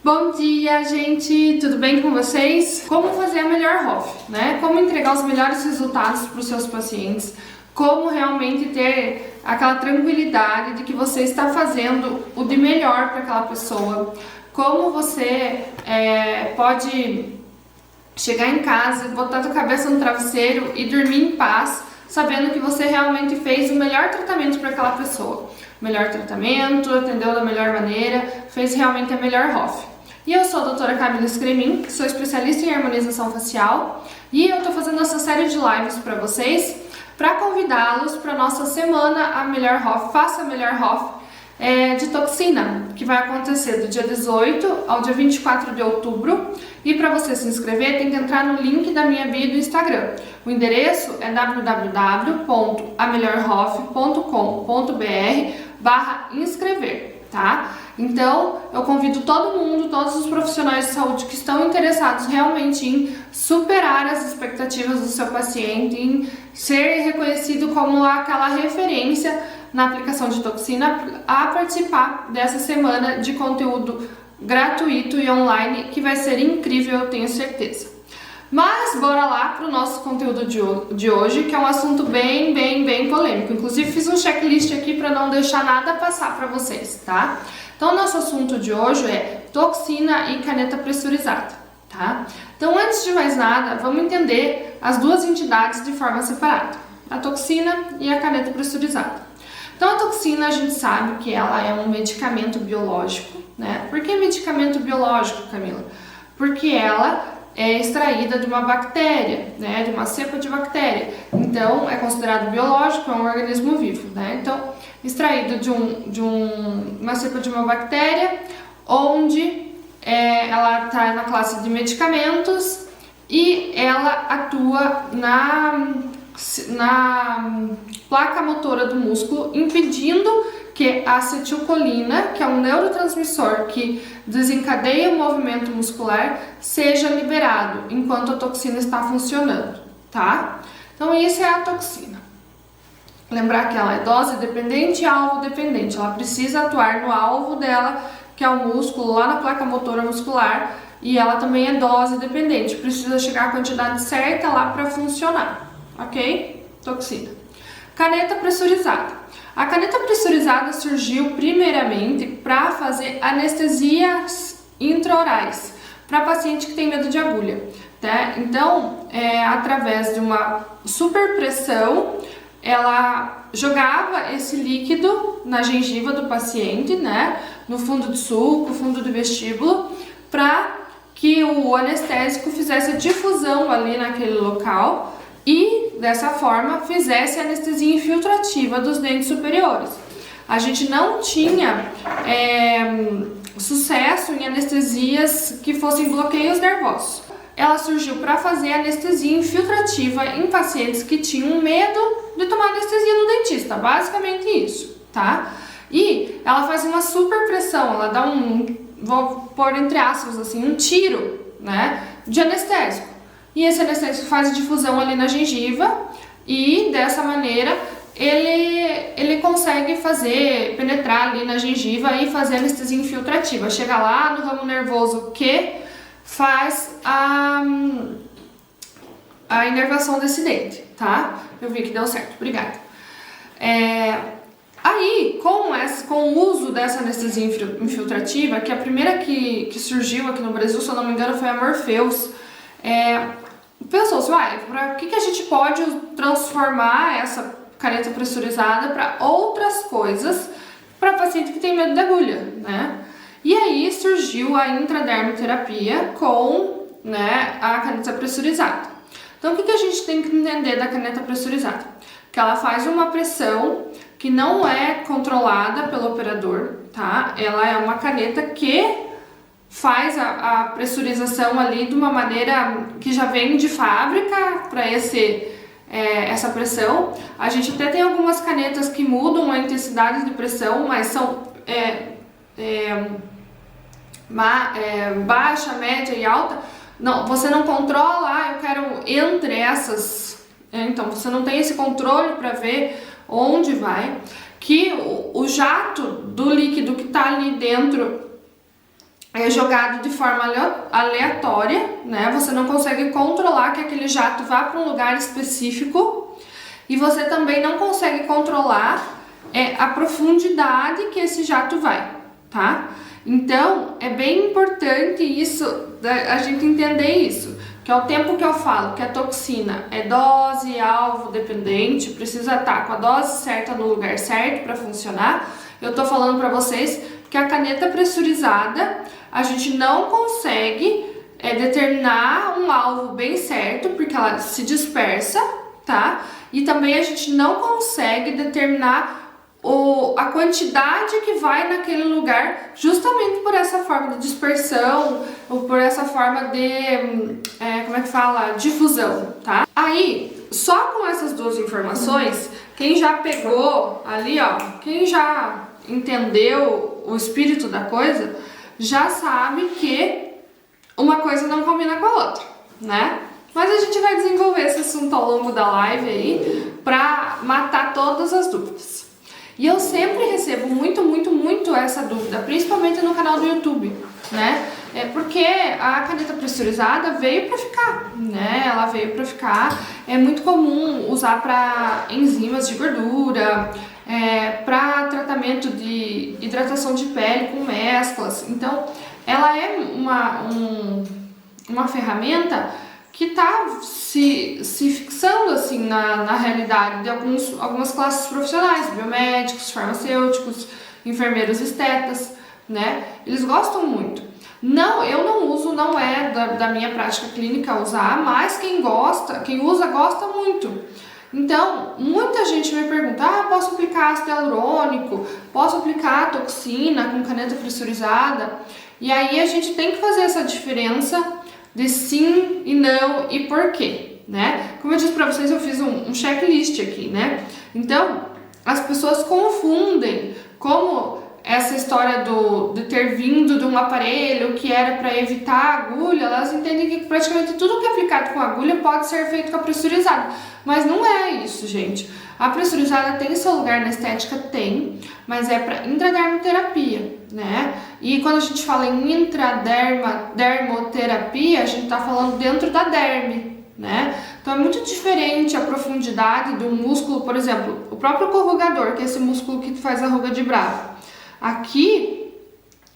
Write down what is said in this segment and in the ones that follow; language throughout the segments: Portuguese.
Bom dia, gente! Tudo bem com vocês? Como fazer a melhor ROF, né? Como entregar os melhores resultados para os seus pacientes, como realmente ter aquela tranquilidade de que você está fazendo o de melhor para aquela pessoa, como você pode chegar em casa, botar a cabeça no travesseiro e dormir em paz, sabendo que você realmente fez o melhor tratamento para aquela pessoa. O melhor tratamento, atendeu da melhor maneira, fez realmente a melhor ROF. E eu sou a doutora Camila Scremin, sou especialista em harmonização facial e eu estou fazendo essa série de lives para vocês para convidá-los para a nossa semana A Melhor ROF, Faça a Melhor ROF de toxina, que vai acontecer do dia 18 ao dia 24 de outubro. E para você se inscrever tem que entrar no link da minha bio do Instagram. O endereço é www.amelhorrof.com.br/inscrever, tá? Então, eu convido todo mundo, todos os profissionais de saúde que estão interessados realmente em superar as expectativas do seu paciente, em ser reconhecido como aquela referência na aplicação de toxina, a participar dessa semana de conteúdo gratuito e online, que vai ser incrível, eu tenho certeza. Mas bora lá para o nosso conteúdo de hoje, que é um assunto bem polêmico. Inclusive fiz um checklist aqui para não deixar nada passar para vocês, tá? Então, nosso assunto de hoje é toxina e caneta pressurizada, tá? Então, antes de mais nada, vamos entender as duas entidades de forma separada, a toxina e a caneta pressurizada. Então, a toxina, a gente sabe que ela é um medicamento biológico, né? Por que medicamento biológico, Camila? Porque ela é extraída de uma bactéria, né? De uma cepa de bactéria. Então, é considerado biológico, é um organismo vivo, né? Então, extraído de uma cepa de uma bactéria, onde ela está na classe de medicamentos e ela atua na placa motora do músculo, impedindo que a acetilcolina, que é um neurotransmissor que desencadeia o movimento muscular, seja liberado enquanto a toxina está funcionando, tá? Então, isso é a toxina. Lembrar que ela é dose dependente e alvo dependente. Ela precisa atuar no alvo dela, que é o músculo, lá na placa motora muscular, e ela também é dose dependente. Precisa chegar à quantidade certa lá para funcionar, ok? Toxina. Caneta pressurizada. A caneta pressurizada surgiu primeiramente para fazer anestesias intraorais para paciente que tem medo de agulha, tá? Então, através de uma superpressão, ela jogava esse líquido na gengiva do paciente, né, no fundo do sulco, fundo do vestíbulo, para que o anestésico fizesse a difusão ali naquele local e, dessa forma, fizesse a anestesia infiltrativa dos dentes superiores. A gente não tinha sucesso em anestesias que fossem bloqueios nervosos. Ela surgiu para fazer anestesia infiltrativa em pacientes que tinham medo de tomar anestesia no dentista, basicamente isso, tá? E ela faz uma super pressão, ela dá vou pôr entre aspas assim, um tiro, né, de anestésico. E esse anestésico faz difusão ali na gengiva e dessa maneira ele consegue penetrar ali na gengiva e fazer anestesia infiltrativa. Chega lá no ramo nervoso que faz a inervação desse dente, tá? Eu vi que deu certo, obrigada. Aí, com o uso dessa anestesia infiltrativa, que a primeira que surgiu aqui no Brasil, se eu não me engano, foi a Morpheus, pensou-se, para que a gente pode transformar essa caneta pressurizada para outras coisas para paciente que tem medo de agulha, né? E aí surgiu a intradermoterapia com, né, a caneta pressurizada. Então, o que a gente tem que entender da caneta pressurizada? Que ela faz uma pressão que não é controlada pelo operador, tá? Ela é uma caneta que faz a pressurização ali de uma maneira que já vem de fábrica para essa pressão. A gente até tem algumas canetas que mudam a intensidade de pressão, mas são baixa, média e alta. Não, você não controla, eu quero entre essas, então você não tem esse controle para ver onde vai, que o jato do líquido que está ali dentro é jogado de forma aleatória, né? Você não consegue controlar que aquele jato vá para um lugar específico e você também não consegue controlar a profundidade que esse jato vai, tá? Então, é bem importante isso, a gente entender isso, que ao tempo que eu falo que a toxina é dose, alvo dependente, precisa estar com a dose certa no lugar certo para funcionar, eu tô falando para vocês que a caneta pressurizada, a gente não consegue determinar um alvo bem certo, porque ela se dispersa, tá? E também a gente não consegue determinar a quantidade que vai naquele lugar, justamente por essa forma de dispersão, ou por essa forma de, difusão, tá? Aí, só com essas duas informações, quem já pegou ali, ó, quem já entendeu o espírito da coisa, já sabe que uma coisa não combina com a outra, né? Mas a gente vai desenvolver esse assunto ao longo da live aí pra matar todas as dúvidas. E eu sempre recebo muito essa dúvida, principalmente no canal do YouTube, né? Porque a caneta pressurizada veio para ficar, né? Ela veio para ficar. É muito comum usar para enzimas de gordura, para tratamento de hidratação de pele com mesclas. Então, ela é uma ferramenta que está se fixando assim na realidade de algumas classes profissionais, biomédicos, farmacêuticos, enfermeiros estetas, né? Eles gostam muito. Não, eu não uso, não é da minha prática clínica usar, mas quem usa, gosta muito. Então, muita gente me pergunta, posso aplicar ácido hialurônico, posso aplicar toxina com caneta pressurizada? E aí a gente tem que fazer essa diferença de sim e não e por quê, né? Como eu disse para vocês, eu fiz um checklist aqui, né? Então, as pessoas confundem como essa história de ter vindo de um aparelho que era para evitar a agulha, elas entendem que praticamente tudo que é aplicado com agulha pode ser feito com a pressurizada, mas não é isso, gente. A pressurizada tem seu lugar na estética? Tem, mas é para intradermoterapia, né? E quando a gente fala em intradermoterapia, a gente tá falando dentro da derme, né? Então é muito diferente a profundidade de um músculo, por exemplo, o próprio corrugador, que é esse músculo que faz a ruga de bravo. Aqui,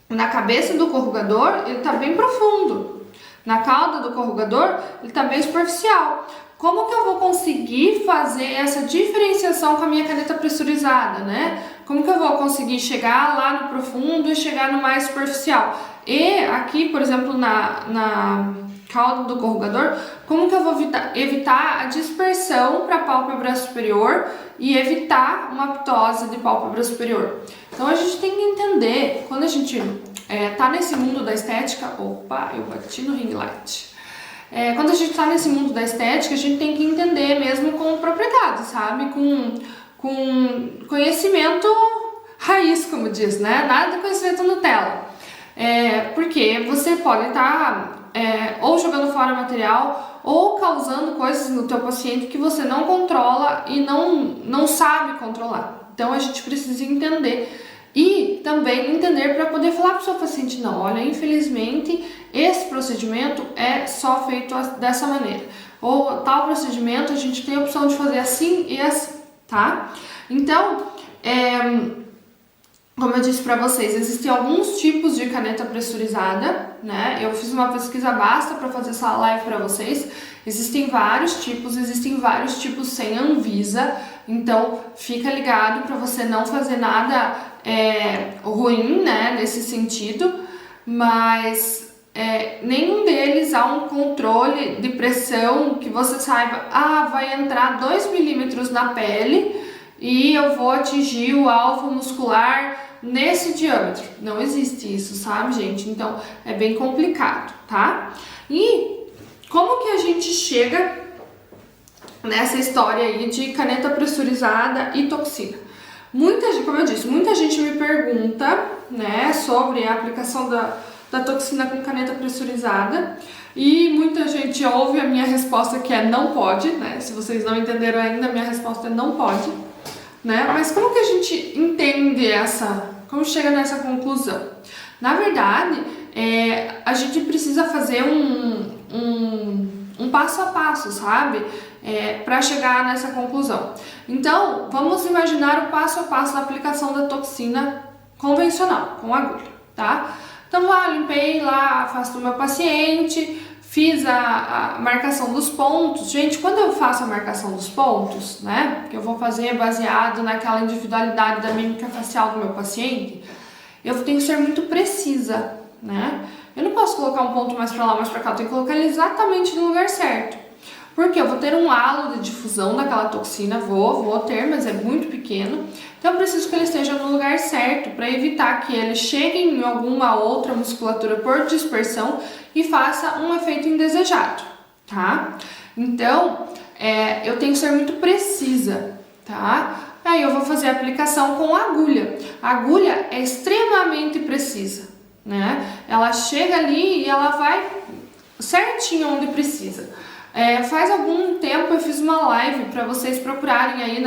na cabeça do corrugador, ele tá bem profundo. Na cauda do corrugador, ele tá bem superficial. Como que eu vou conseguir fazer essa diferenciação com a minha caneta pressurizada, né? Como que eu vou conseguir chegar lá no profundo e chegar no mais superficial? E aqui, por exemplo, na cauda do corrugador, como que eu vou evitar a dispersão para a pálpebra superior e evitar uma ptose de pálpebra superior? Então a gente tem que entender, quando a gente tá nesse mundo da estética, opa, eu bati no ring light. Quando a gente tá nesse mundo da estética, a gente tem que entender mesmo com propriedade, sabe? Com conhecimento raiz, como diz, né? Nada de conhecimento Nutella. Porque você pode estar ou jogando fora material ou causando coisas no teu paciente que você não controla e não sabe controlar. Então a gente precisa entender e também entender para poder falar para o seu paciente, não, olha, infelizmente esse procedimento é só feito dessa maneira. Ou tal procedimento a gente tem a opção de fazer assim e assim, tá? Então, como eu disse para vocês, existem alguns tipos de caneta pressurizada, né? Eu fiz uma pesquisa basta para fazer essa live para vocês. Existem vários tipos sem Anvisa, então fica ligado para você não fazer nada ruim, né, nesse sentido, mas nenhum deles há um controle de pressão que você saiba, vai entrar 2 milímetros na pele e eu vou atingir o alvo muscular nesse diâmetro. Não existe isso, sabe, gente? Então é bem complicado, tá? E como que a gente chega nessa história aí de caneta pressurizada e toxina? Como eu disse, muita gente me pergunta, né, sobre a aplicação da toxina com caneta pressurizada e muita gente ouve a minha resposta que é não pode, né? Se vocês não entenderam ainda, a minha resposta é não pode, né? Mas como que a gente entende como chega nessa conclusão? Na verdade, a gente precisa fazer um passo a passo, sabe? Para chegar nessa conclusão. Então, vamos imaginar o passo a passo da aplicação da toxina convencional, com agulha, tá? Então, limpei lá a face do meu paciente, fiz a marcação dos pontos. Gente, quando eu faço a marcação dos pontos, né, que eu vou fazer baseado naquela individualidade da mímica facial do meu paciente, eu tenho que ser muito precisa, né? Eu não posso colocar um ponto mais para lá, mais para cá, eu tenho que colocar ele exatamente no lugar certo. Porque eu vou ter um halo de difusão daquela toxina, vou ter, mas é muito pequeno. Então eu preciso que ele esteja no lugar certo para evitar que ele chegue em alguma outra musculatura por dispersão e faça um efeito indesejado, tá? Então, eu tenho que ser muito precisa, tá? Aí eu vou fazer a aplicação com a agulha. A agulha é extremamente precisa, né? Ela chega ali e ela vai certinho onde precisa. Faz algum tempo eu fiz uma live para vocês procurarem aí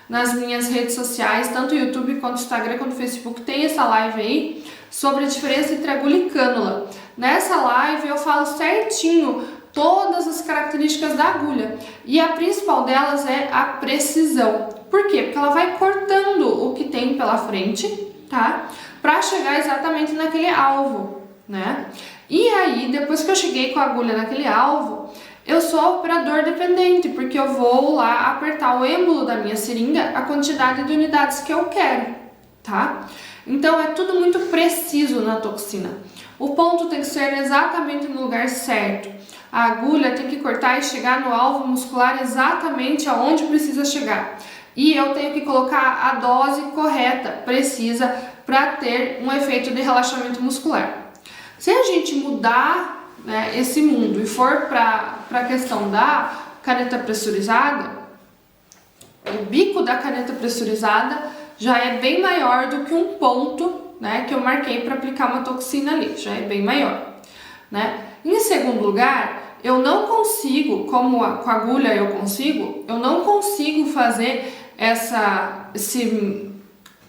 nas minhas redes sociais, tanto YouTube quanto Instagram quanto Facebook, tem essa live aí sobre a diferença entre agulha e cânula. Nessa live eu falo certinho todas as características da agulha e a principal delas é a precisão. Por quê? Porque ela vai cortando o que tem pela frente, tá? Para chegar exatamente naquele alvo, né? E aí, depois que eu cheguei com a agulha naquele alvo, eu sou operador dependente, porque eu vou lá apertar o êmbolo da minha seringa a quantidade de unidades que eu quero, tá? Então é tudo muito preciso na toxina. O ponto tem que ser exatamente no lugar certo. A agulha tem que cortar e chegar no alvo muscular exatamente aonde precisa chegar. E eu tenho que colocar a dose correta, precisa, para ter um efeito de relaxamento muscular. Se a gente mudar, né, esse mundo e for para a questão da caneta pressurizada, o bico da caneta pressurizada já é bem maior do que um ponto, né, que eu marquei para aplicar uma toxina ali, já é bem maior, né? Em segundo lugar, eu não consigo, como com a agulha eu não consigo fazer esse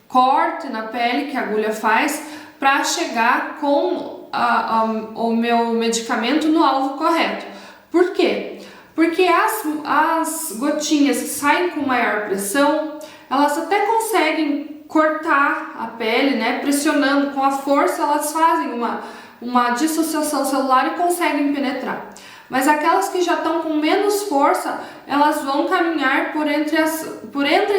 corte na pele que a agulha faz para chegar com o meu medicamento no alvo correto. Por quê? Porque as gotinhas que saem com maior pressão, elas até conseguem cortar a pele, né? Pressionando com a força, elas fazem uma dissociação celular e conseguem penetrar. Mas aquelas que já estão com menos força, elas vão caminhar por entre as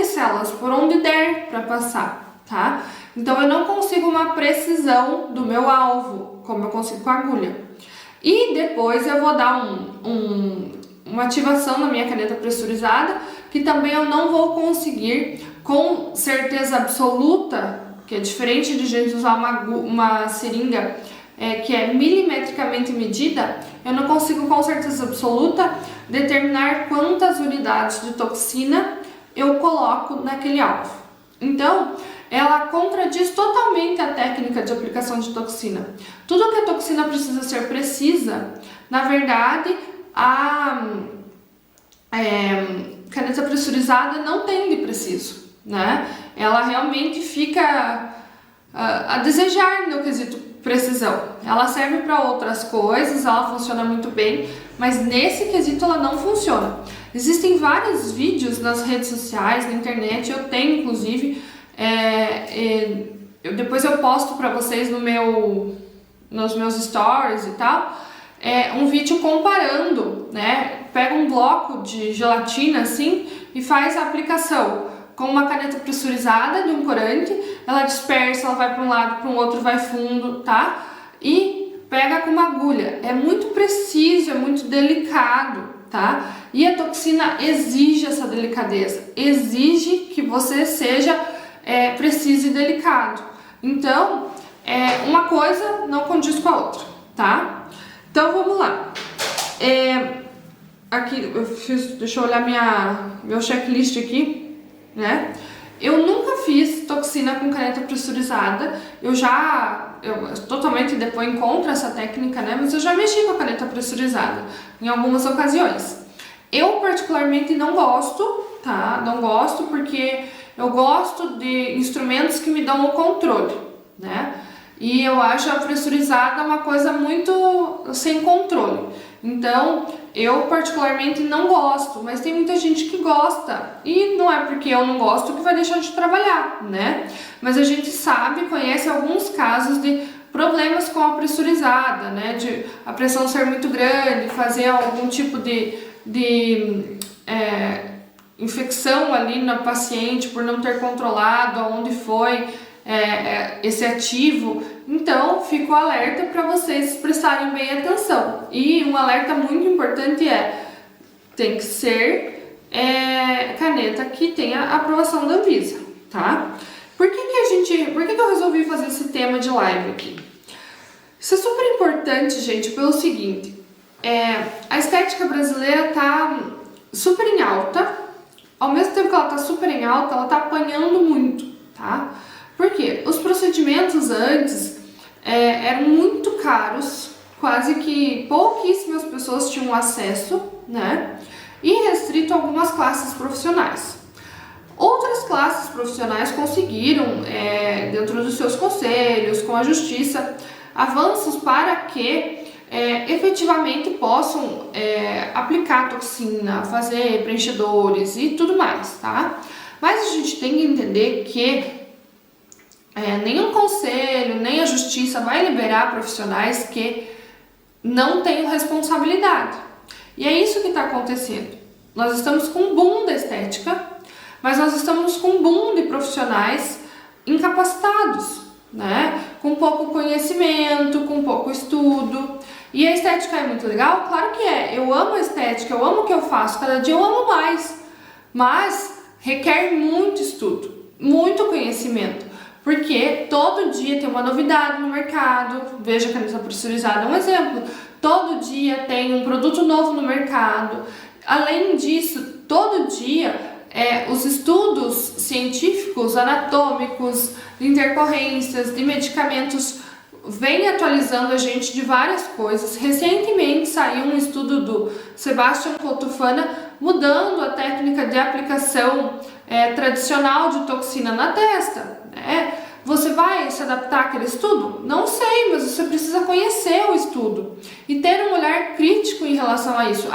células, por onde der para passar, tá? Então eu não consigo uma precisão do meu alvo, como eu consigo com a agulha. E depois eu vou dar uma ativação na minha caneta pressurizada, que também eu não vou conseguir com certeza absoluta, que é diferente de gente usar uma seringa que é milimetricamente medida, eu não consigo com certeza absoluta determinar quantas unidades de toxina eu coloco naquele alvo. Então, ela contradiz totalmente a técnica de aplicação de toxina. Tudo que a toxina precisa ser precisa, na verdade, a caneta pressurizada não tem de preciso, né? Ela realmente fica a desejar no quesito precisão. Ela serve para outras coisas, ela funciona muito bem, mas nesse quesito ela não funciona. Existem vários vídeos nas redes sociais, na internet, eu tenho inclusive, depois eu posto para vocês nos meus stories e tal, um vídeo comparando, né? Pega um bloco de gelatina assim e faz a aplicação com uma caneta pressurizada de um corante, ela dispersa, ela vai para um lado, para um outro, vai fundo, tá? E pega com uma agulha. É muito preciso, é muito delicado, tá? E a toxina exige essa delicadeza, exige que você seja preciso e delicado. Então, uma coisa não condiz com a outra, tá? Então, vamos lá. Aqui, deixa eu olhar meu checklist aqui, né? Eu nunca fiz toxina com caneta pressurizada, eu totalmente depois encontro essa técnica, né? Mas eu já mexi com a caneta pressurizada em algumas ocasiões. Eu particularmente não gosto, tá? Não gosto porque eu gosto de instrumentos que me dão o controle, né? e eu acho a pressurizada uma coisa muito sem controle. Então, eu particularmente não gosto, mas tem muita gente que gosta. E não é porque eu não gosto que vai deixar de trabalhar, né? Mas a gente sabe, conhece alguns casos de problemas com a pressurizada, né? De a pressão ser muito grande, fazer algum tipo de infecção ali na paciente por não ter controlado aonde foi esse ativo. Então, fico alerta para vocês prestarem bem atenção. E um alerta muito importante tem que ser caneta que tenha aprovação da Anvisa, tá? Por que eu resolvi fazer esse tema de live aqui? Isso é super importante, gente, pelo seguinte, a estética brasileira tá super em alta, ao mesmo tempo que ela tá super em alta, ela tá apanhando muito, tá? Por quê? Os procedimentos antes eram muito caros, quase que pouquíssimas pessoas tinham acesso, né? E restrito a algumas classes profissionais. Outras classes profissionais conseguiram, dentro dos seus conselhos, com a justiça, avanços para que efetivamente possam aplicar toxina, fazer preenchedores e tudo mais, tá? Mas a gente tem que entender que nenhum conselho, nem a justiça vai liberar profissionais que não tenham responsabilidade. E é isso que está acontecendo. Nós estamos com um boom da estética, mas nós estamos com um boom de profissionais incapacitados, né? Com pouco conhecimento, com pouco estudo. E a estética é muito legal? Claro que é. Eu amo a estética, eu amo o que eu faço, cada dia eu amo mais. Mas requer muito estudo, muito conhecimento. Porque todo dia tem uma novidade no mercado. Veja que a caneta pressurizada é um exemplo. Todo dia tem um produto novo no mercado. Além disso, todo dia os estudos científicos, anatômicos, de intercorrências, de medicamentos vêm atualizando a gente de várias coisas. Recentemente saiu um estudo do Sebastian Cotufana mudando a técnica de aplicação tradicional de toxina na testa. Você vai se adaptar àquele estudo? Não sei, mas você precisa conhecer o estudo e ter um olhar crítico em relação a isso.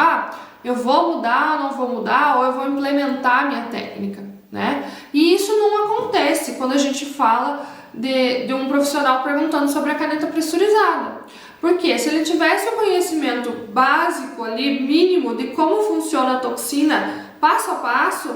Eu vou mudar, não vou mudar, ou eu vou implementar a minha técnica, né? E isso não acontece quando a gente fala de um profissional perguntando sobre a caneta pressurizada. Porque se ele tivesse o conhecimento básico ali, mínimo, de como funciona a toxina passo a passo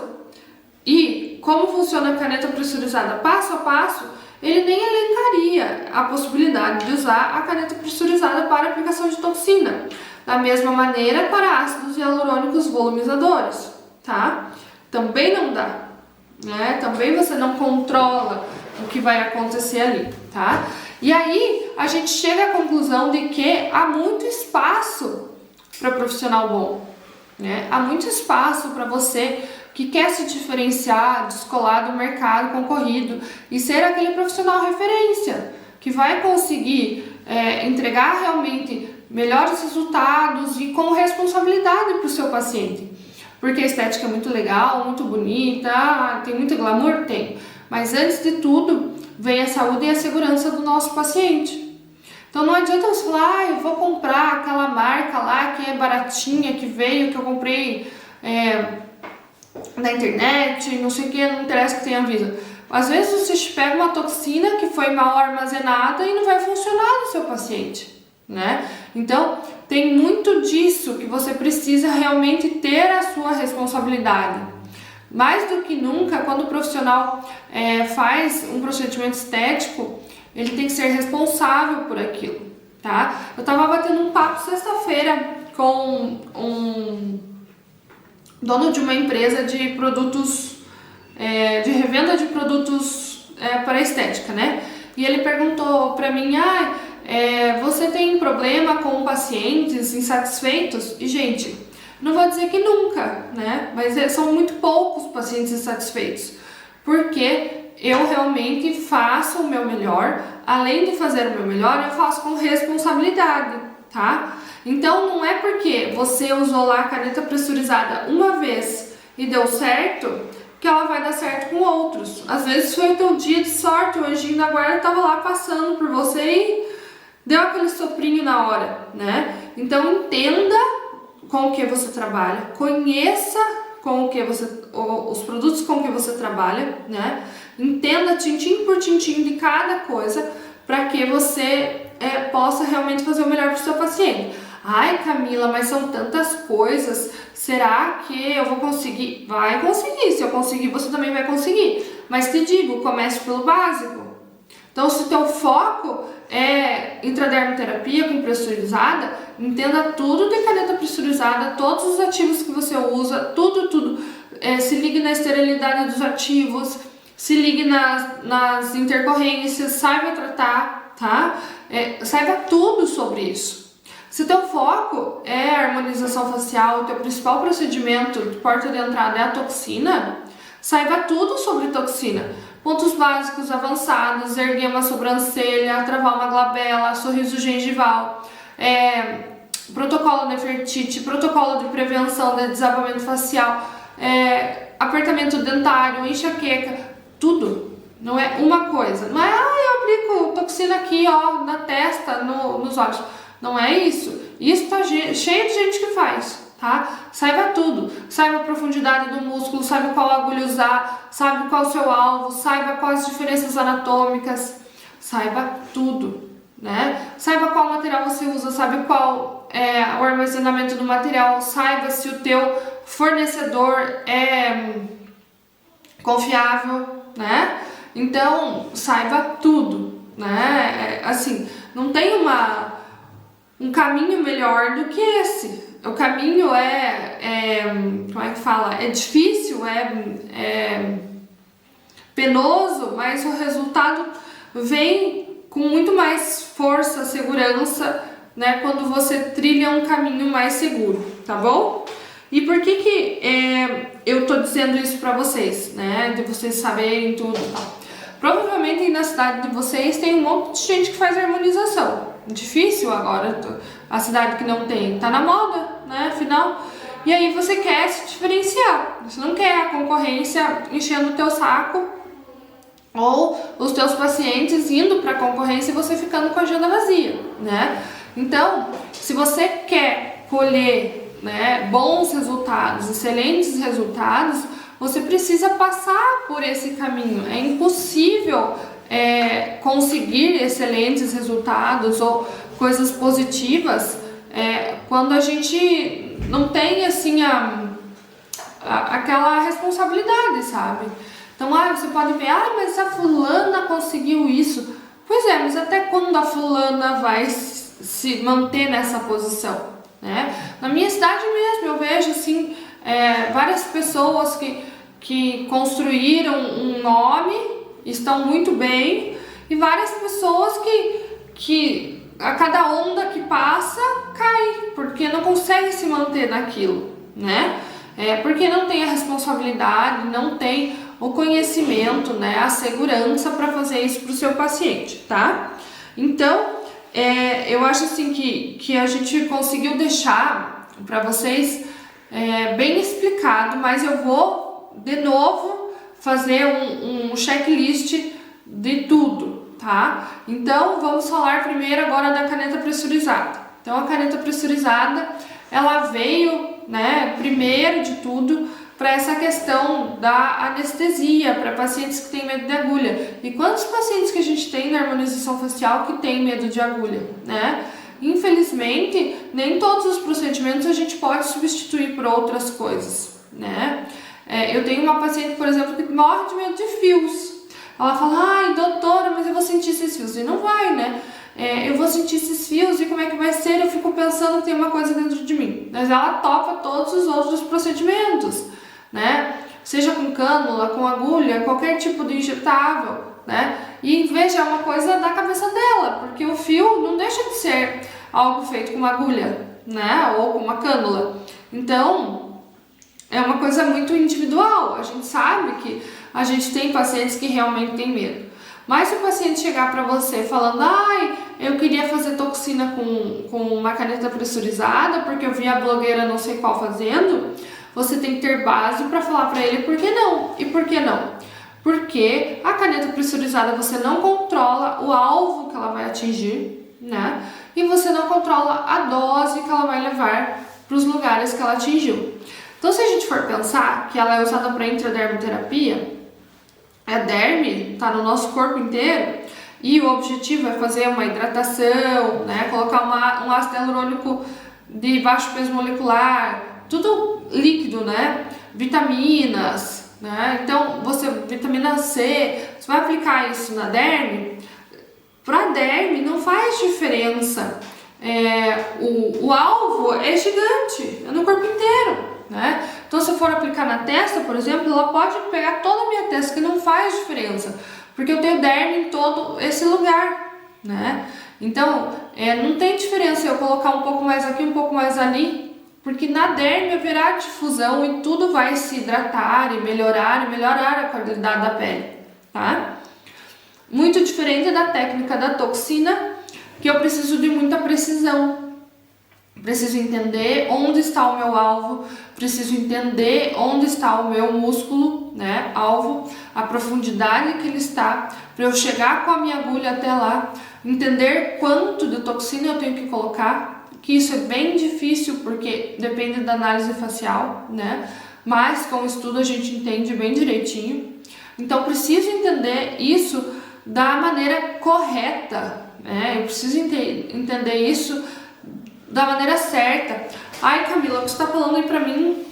e como funciona a caneta pressurizada passo a passo, ele nem elencaria a possibilidade de usar a caneta pressurizada para aplicação de toxina. Da mesma maneira para ácidos hialurônicos volumizadores, tá? Também não dá, né? Também você não controla o que vai acontecer ali, tá? E aí a gente chega à conclusão de que há muito espaço para profissional bom, né? Há muito espaço para você que quer se diferenciar, descolar do mercado concorrido e ser aquele profissional referência, que vai conseguir entregar realmente melhores resultados e com responsabilidade para o seu paciente. Porque a estética é muito legal, muito bonita, tem muito glamour? Tem. Mas antes de tudo, vem a saúde e a segurança do nosso paciente. Então não adianta você falar, eu vou comprar aquela marca lá que é baratinha, que veio, que eu comprei na internet, não sei o que, não interessa que tenha Anvisa. Às vezes você pega uma toxina que foi mal armazenada e não vai funcionar no seu paciente, né? Então, tem muito disso que você precisa realmente ter a sua responsabilidade. Mais do que nunca, quando o profissional faz um procedimento estético, ele tem que ser responsável por aquilo, tá? Eu tava batendo um papo sexta-feira com um dono de uma empresa de produtos, de revenda de produtos para estética, né? E ele perguntou pra mim, você tem problema com pacientes insatisfeitos? E, gente, não vou dizer que nunca, né? Mas são muito poucos pacientes insatisfeitos, porque eu realmente faço o meu melhor. Além de fazer o meu melhor, eu faço com responsabilidade, tá? Então, não é porque você usou lá a caneta pressurizada uma vez e deu certo que ela vai dar certo com outros. Às vezes foi o teu dia de sorte, o anjinho da guarda estava lá passando por você e deu aquele soprinho na hora, né? Então entenda com o que você trabalha, conheça com o que você, os produtos com que você trabalha, né? Entenda tintim por tintim de cada coisa para que você possa realmente fazer o melhor para o seu paciente. Ai, Camila, mas são tantas coisas, será que eu vou conseguir? Vai conseguir, se eu conseguir, você também vai conseguir. Mas te digo, comece pelo básico. Então, se o teu foco é intradermoterapia com pressurizada, entenda tudo de caneta pressurizada, todos os ativos que você usa, tudo. Se ligue na esterilidade dos ativos, se ligue nas intercorrências, saiba tratar, tá? Saiba tudo sobre isso. Se teu foco é a harmonização facial, o teu principal procedimento de porta de entrada é a toxina, saiba tudo sobre toxina. Pontos básicos avançados, erguer uma sobrancelha, travar uma glabela, sorriso gengival, protocolo Nefertiti, protocolo de prevenção de desabamento facial, apertamento dentário, enxaqueca, tudo. Não é uma coisa. Não é, eu aplico toxina aqui, ó, na testa, nos olhos. Não é isso. Isso tá cheio de gente que faz, tá? Saiba tudo. Saiba a profundidade do músculo, saiba qual agulha usar, saiba qual é o seu alvo, saiba quais as diferenças anatômicas, saiba tudo, né? Saiba qual material você usa, saiba qual é o armazenamento do material, saiba se o teu fornecedor é confiável, né? Então, saiba tudo, né? Assim, não tem um caminho melhor do que esse. O caminho como é que fala? É difícil, é penoso, mas o resultado vem com muito mais força, segurança, né? Quando você trilha um caminho mais seguro, tá bom? E por que eu tô dizendo isso pra vocês, né? De vocês saberem tudo e tal. Provavelmente na cidade de vocês tem um monte de gente que faz harmonização. Difícil agora, a cidade que não tem, tá na moda, né, afinal. E aí você quer se diferenciar, você não quer a concorrência enchendo o teu saco ou os teus pacientes indo para a concorrência e você ficando com a agenda vazia, né? Então, se você quer colher, né, bons resultados, excelentes resultados, você precisa passar por esse caminho. É impossível conseguir excelentes resultados ou coisas positivas quando a gente não tem assim aquela responsabilidade, sabe? Então, você pode ver, mas a fulana conseguiu isso. Pois é, mas até quando a fulana vai se manter nessa posição, né? Na minha cidade mesmo, eu vejo assim, várias pessoas que construíram um nome, estão muito bem, e várias pessoas que a cada onda que passa cai, porque não consegue se manter naquilo, né? Porque não tem a responsabilidade, não tem o conhecimento, né? A segurança para fazer isso para o seu paciente, tá? Então, eu acho assim que a gente conseguiu deixar para vocês bem explicado, mas eu vou de novo fazer um checklist de tudo, tá? Então, vamos falar primeiro agora da caneta pressurizada. Então, a caneta pressurizada, ela veio, né, primeiro de tudo, para essa questão da anestesia, para pacientes que têm medo de agulha. E quantos pacientes que a gente tem na harmonização facial que tem medo de agulha, né? Infelizmente, nem todos os procedimentos a gente pode substituir por outras coisas, né? Eu tenho uma paciente, por exemplo, que morre de medo de fios. Ela fala, ai, doutora, mas eu vou sentir esses fios. E não vai, né? Eu vou sentir esses fios e como é que vai ser? Eu fico pensando que tem uma coisa dentro de mim. Mas ela topa todos os outros procedimentos, né? Seja com cânula, com agulha, qualquer tipo de injetável, né? E veja, é uma coisa da cabeça dela, porque o fio não deixa de ser algo feito com uma agulha, né? Ou com uma cânula. Então, é uma coisa muito individual. A gente sabe que a gente tem pacientes que realmente têm medo. Mas se o paciente chegar para você falando, ai, eu queria fazer toxina com uma caneta pressurizada porque eu vi a blogueira não sei qual fazendo, você tem que ter base para falar para ele por que não. E por que não? Porque a caneta pressurizada você não controla o alvo que ela vai atingir, né? E você não controla a dose que ela vai levar para os lugares que ela atingiu. Então, se a gente for pensar que ela é usada para intradermoterapia, a derme está no nosso corpo inteiro e o objetivo é fazer uma hidratação, né? Colocar um ácido hialurônico de baixo peso molecular, tudo líquido, né? Vitaminas, né? Então, vitamina C, você vai aplicar isso na derme, para derme não faz diferença. O alvo é gigante, é no corpo inteiro, né? Então, se eu for aplicar na testa, por exemplo, ela pode pegar toda a minha testa, que não faz diferença, porque eu tenho derme em todo esse lugar, né? Então, não tem diferença eu colocar um pouco mais aqui, um pouco mais ali, porque na derme haverá difusão e tudo vai se hidratar e melhorar a qualidade da pele, tá? Muito diferente da técnica da toxina, que eu preciso de muita precisão. Preciso entender onde está o meu alvo, preciso entender onde está o meu músculo, né, alvo, a profundidade que ele está, para eu chegar com a minha agulha até lá, entender quanto de toxina eu tenho que colocar, que isso é bem difícil porque depende da análise facial, né, mas com o estudo a gente entende bem direitinho. Então preciso entender isso da maneira correta, né, eu preciso entender isso da maneira certa. Ai, Camila, o que você tá falando aí pra mim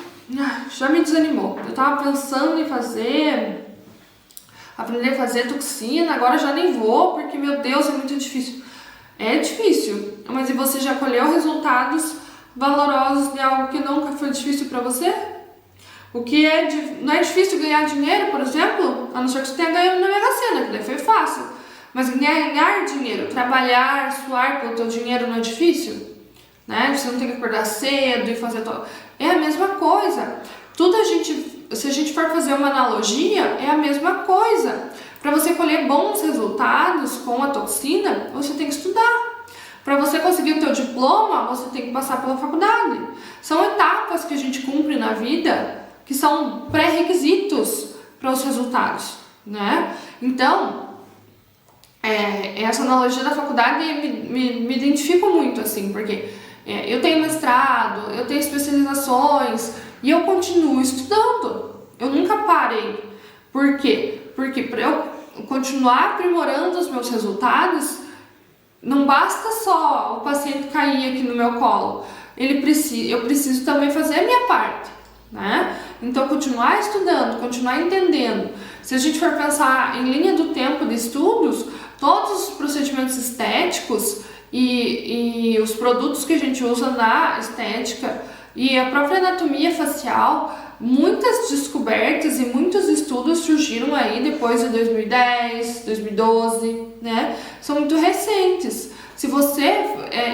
já me desanimou. Eu tava pensando em aprender a fazer toxina, agora já nem vou, porque, meu Deus, é muito difícil. É difícil, mas e você já colheu resultados valorosos de algo que nunca foi difícil pra você? O que não é difícil ganhar dinheiro, por exemplo, a não ser que você tenha ganho na Mega Sena, que daí foi fácil. Mas ganhar dinheiro, trabalhar, suar pelo teu dinheiro não é difícil? Né? Você não tem que acordar cedo e fazer tudo. É a mesma coisa. Se a gente for fazer uma analogia, é a mesma coisa. Para você colher bons resultados com a toxina, você tem que estudar. Para você conseguir o teu diploma, você tem que passar pela faculdade. São etapas que a gente cumpre na vida que são pré-requisitos para os resultados, né? Então, essa analogia da faculdade me identifico muito, assim, porque eu tenho mestrado, eu tenho especializações e eu continuo estudando. Eu nunca parei. Por quê? Porque para eu continuar aprimorando os meus resultados, não basta só o paciente cair aqui no meu colo. Eu preciso também fazer a minha parte, né? Então, continuar estudando, continuar entendendo. Se a gente for pensar em linha do tempo de estudos, todos os procedimentos estéticos e os produtos que a gente usa na estética e a própria anatomia facial, muitas descobertas e muitos estudos surgiram aí depois de 2010, 2012, né? São muito recentes. Se você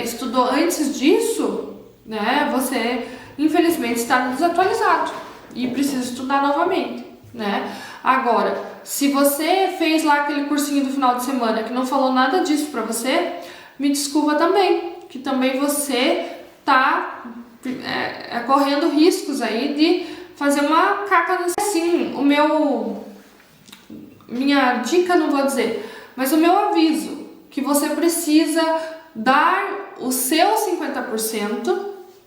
estudou antes disso, né, você infelizmente está desatualizado e precisa estudar novamente, né? Agora, se você fez lá aquele cursinho do final de semana que não falou nada disso pra você, me desculpa também, que também você tá correndo riscos aí de fazer uma caca assim. Minha dica não vou dizer, mas o meu aviso, que você precisa dar o seu 50%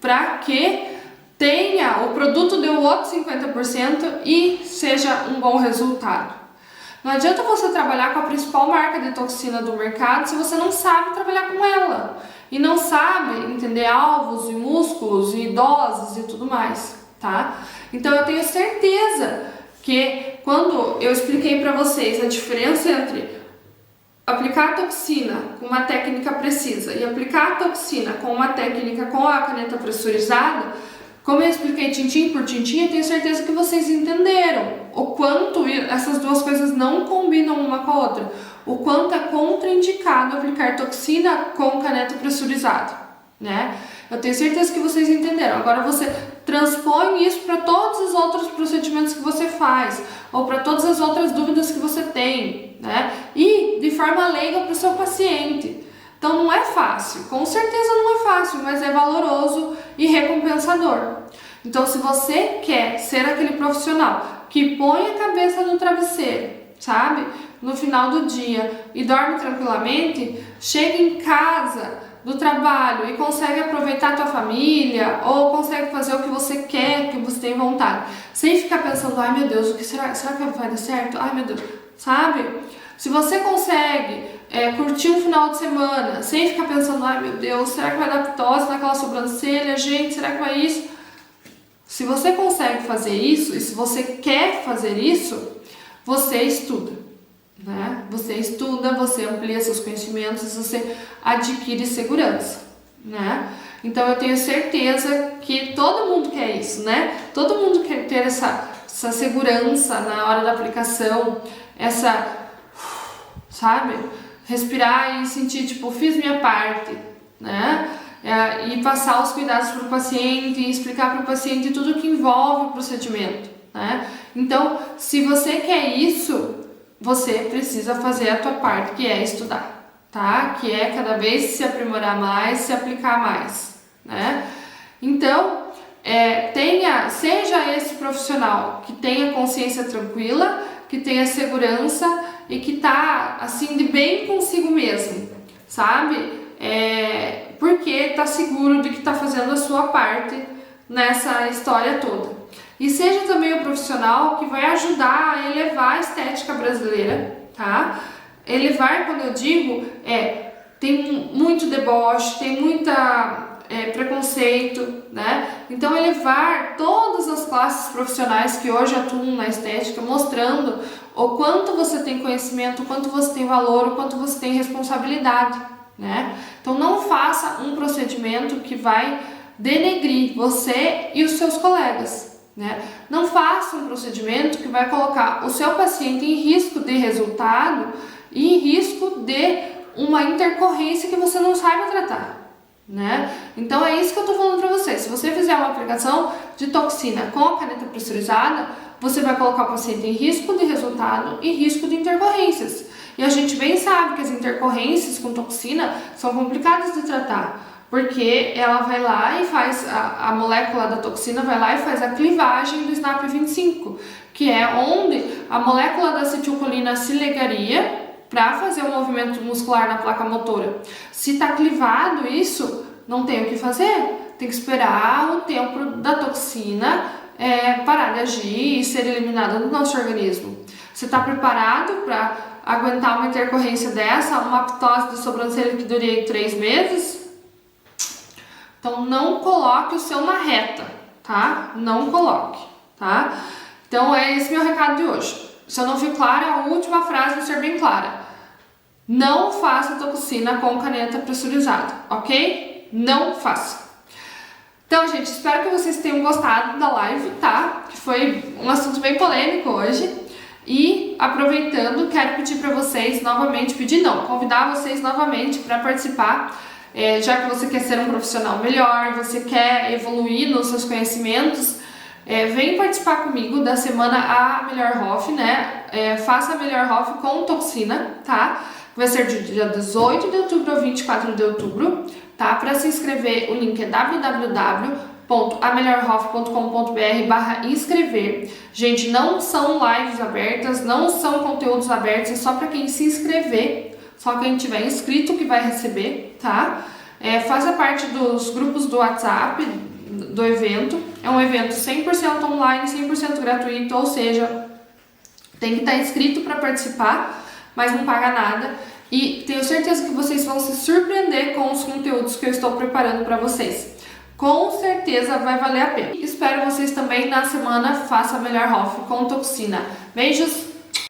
para que tenha o produto deu outro 50% e seja um bom resultado. Não adianta você trabalhar com a principal marca de toxina do mercado se você não sabe trabalhar com ela e não sabe entender alvos e músculos e doses e tudo mais, tá? Então eu tenho certeza que quando eu expliquei para vocês a diferença entre aplicar a toxina com uma técnica precisa e aplicar a toxina com uma técnica com a caneta pressurizada, como eu expliquei tintim por tintim, eu tenho certeza que vocês entenderam o quanto essas duas coisas não combinam uma com a outra, o quanto é contraindicado aplicar toxina com caneta pressurizada, né? Eu tenho certeza que vocês entenderam. Agora você transpõe isso para todos os outros procedimentos que você faz, ou para todas as outras dúvidas que você tem, né? E de forma leiga para o seu paciente. Então não é fácil, com certeza não é fácil, mas é valoroso e recompensador. Então, se você quer ser aquele profissional que põe a cabeça no travesseiro, sabe, no final do dia e dorme tranquilamente, chega em casa do trabalho e consegue aproveitar a tua família ou consegue fazer o que você quer, o que você tem vontade, sem ficar pensando, ai meu Deus, o que será que vai dar certo? Ai meu Deus, sabe? Se você consegue curtir um final de semana sem ficar pensando, ai meu Deus, será que vai dar tosse naquela sobrancelha, gente, será que vai isso? Se você consegue fazer isso e se você quer fazer isso, você estuda, né? Você estuda, você amplia seus conhecimentos, você adquire segurança, né? Então eu tenho certeza que todo mundo quer isso, né? Todo mundo quer ter essa segurança na hora da aplicação, sabe? Respirar e sentir, tipo, fiz minha parte, né? E passar os cuidados para o paciente e explicar para o paciente tudo que envolve o procedimento, né? Então, se você quer isso, você precisa fazer a tua parte, que é estudar, tá? Que é cada vez se aprimorar mais, se aplicar mais, né? Então, seja esse profissional que tenha consciência tranquila, que tenha segurança e que tá, assim, de bem consigo mesmo, sabe? Porque tá seguro de que tá fazendo a sua parte nessa história toda. E seja também o profissional que vai ajudar a elevar a estética brasileira, tá? Elevar, quando eu digo, tem muito deboche, tem muita preconceito, né? Então elevar todas as classes profissionais que hoje atuam na estética, mostrando o quanto você tem conhecimento, o quanto você tem valor, o quanto você tem responsabilidade, né? Então não faça um procedimento que vai denegrir você e os seus colegas, né? Não faça um procedimento que vai colocar o seu paciente em risco de resultado e em risco de uma intercorrência que você não saiba tratar, né? Então é isso que eu tô falando para você. Se você fizer uma aplicação de toxina com a caneta pressurizada, você vai colocar o paciente em risco de resultado e risco de intercorrências. E a gente bem sabe que as intercorrências com toxina são complicadas de tratar, porque ela vai lá e faz, a molécula da toxina vai lá e faz a clivagem do SNAP25, que é onde a molécula da acetilcolina se ligaria para fazer o movimento muscular na placa motora. Se está clivado isso, não tem o que fazer, tem que esperar o tempo da toxina parar de agir e ser eliminada do nosso organismo. Você está preparado para aguentar uma intercorrência dessa, uma ptose de sobrancelha que dure 3 meses? Então não coloque o seu na reta, tá? Não coloque, tá? Então é esse meu recado de hoje. Se eu não fui clara, a última frase vai ser bem clara. Não faça toxina com caneta pressurizada, ok? Não faça. Então, gente, espero que vocês tenham gostado da live, tá? Que foi um assunto bem polêmico hoje. E, aproveitando, quero pedir para vocês novamente, convidar vocês novamente para participar, já que você quer ser um profissional melhor, você quer evoluir nos seus conhecimentos, vem participar comigo da semana A Melhor Hof, né? Faça a Melhor Hof com toxina, tá? Vai ser de dia 18 de outubro a 24 de outubro, tá? Para se inscrever, o link é www.amelhorhof.com.br/inscrever. Gente, não são lives abertas, não são conteúdos abertos, é só para quem se inscrever, só quem tiver inscrito que vai receber, tá? Faça parte dos grupos do WhatsApp do evento. É um evento 100% online, 100% gratuito, ou seja, tem que estar inscrito para participar, mas não paga nada. E tenho certeza que vocês vão se surpreender com os conteúdos que eu estou preparando para vocês. Com certeza vai valer a pena. Espero vocês também na semana Faça a Melhor Hof com toxina. Beijos!